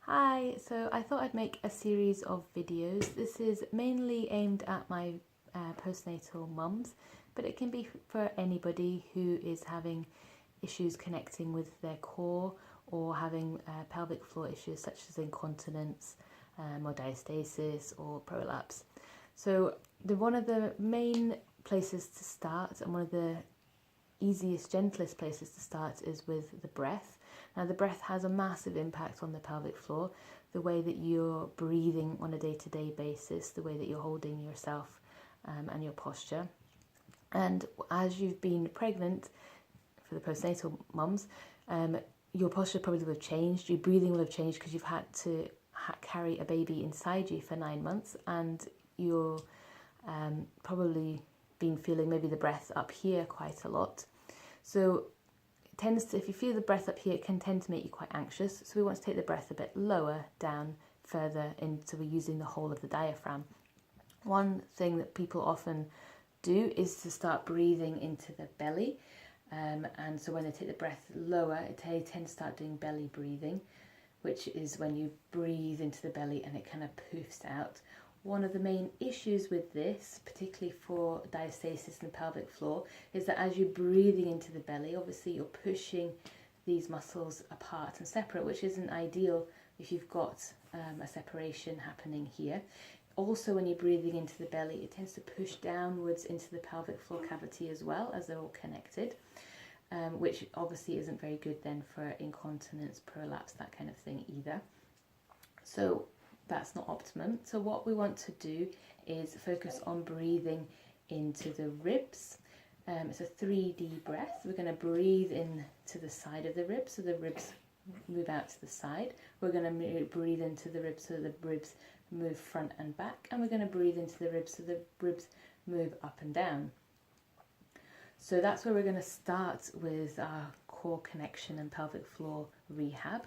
Hi, so I thought I'd make a series of videos. This is mainly aimed at my postnatal mums, but it can be for anybody who is having issues connecting with their core or having pelvic floor issues such as incontinence or diastasis or prolapse. So one of the main places to start and one of the easiest, gentlest places to start is with the breath. Now the breath has a massive impact on the pelvic floor, the way that you're breathing on a day-to-day basis, the way that you're holding yourself and your posture. And as you've been pregnant, for the postnatal mums, your posture probably will have changed, your breathing will have changed because you've had to carry a baby inside you for 9 months, and you're probably been feeling maybe the breath up here quite a lot. So it tends to, if you feel the breath up here, it can tend to make you quite anxious. So we want to take the breath a bit lower down, further in, so we're using the whole of the diaphragm. One thing that people often do is to start breathing into the belly. And so when they take the breath lower, they tend to start doing belly breathing, which is when you breathe into the belly and it kind of poofs out. One of the main issues with this, particularly for diastasis in the pelvic floor, is that as you're breathing into the belly, obviously you're pushing these muscles apart and separate, which isn't ideal if you've got a separation happening here. Also, when you're breathing into the belly, it tends to push downwards into the pelvic floor cavity as well, as they're all connected, which obviously isn't very good then for incontinence, prolapse, that kind of thing either. So that's not optimum. So what we want to do is focus on breathing into the ribs. It's a 3D breath. We're going to breathe in to the side of the ribs, so the ribs move out to the side. We're going to breathe into the ribs so the ribs move front and back, and we're going to breathe into the ribs so the ribs move up and down. So that's where we're going to start with our core connection and pelvic floor rehab,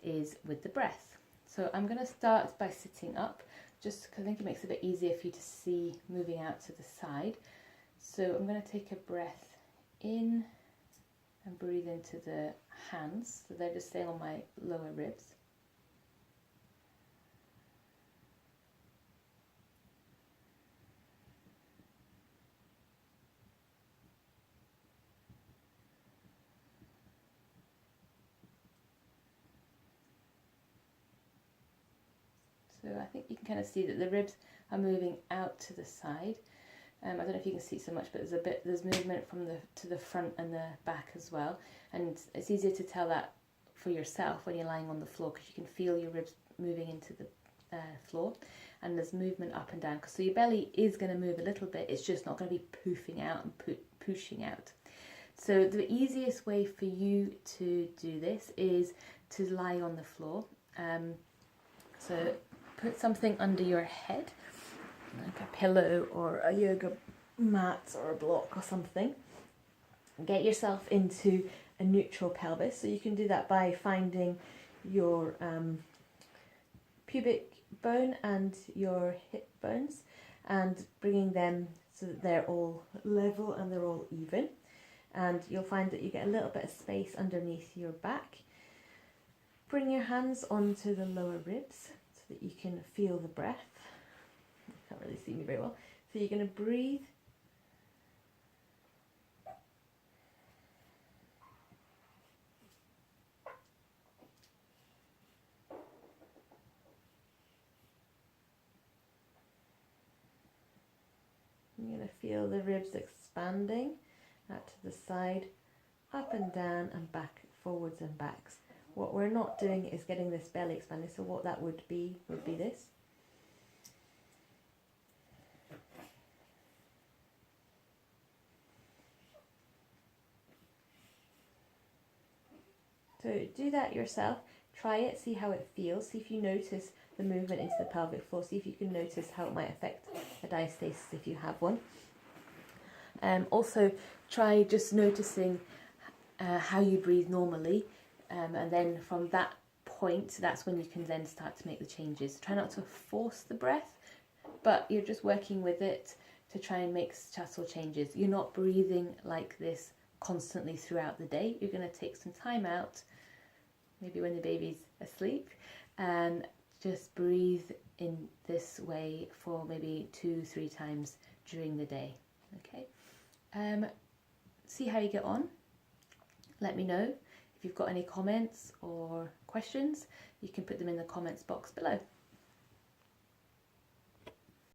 is with the breath. So I'm going to start by sitting up, just because I think it makes it a bit easier for you to see moving out to the side. So I'm going to take a breath in and breathe into the hands, so they're just staying on my lower ribs. So I think you can kind of see that the ribs are moving out to the side. I don't know if you can see so much, but there's movement from to the front and the back as well. And it's easier to tell that for yourself when you're lying on the floor, because you can feel your ribs moving into the floor, and there's movement up and down. So your belly is going to move a little bit, it's just not going to be poofing out and pushing out. So the easiest way for you to do this is to lie on the floor. So put something under your head, like a pillow or a yoga mat or a block or something. Get yourself into a neutral pelvis. So you can do that by finding your pubic bone and your hip bones and bringing them so that they're all level and they're all even. And you'll find that you get a little bit of space underneath your back. Bring your hands onto the lower ribs so that you can feel the breath. You can't really see me very well. So you're going to breathe. You're going to feel the ribs expanding out to the side, up and down and back, forwards and backs. What we're not doing is getting this belly expanding, so what that would be this. So do that yourself, try it, see how it feels, see if you notice the movement into the pelvic floor, see if you can notice how it might affect a diastasis if you have one. Also try just noticing how you breathe normally, and then from that point, that's when you can then start to make the changes. Try not to force the breath, but you're just working with it to try and make subtle changes. You're not breathing like this constantly throughout the day. You're going to take some time out, maybe when the baby's asleep, and just breathe in this way for maybe 2-3 times during the day. Okay, see how you get on. Let me know if you've got any comments or questions. You can put them in the comments box below.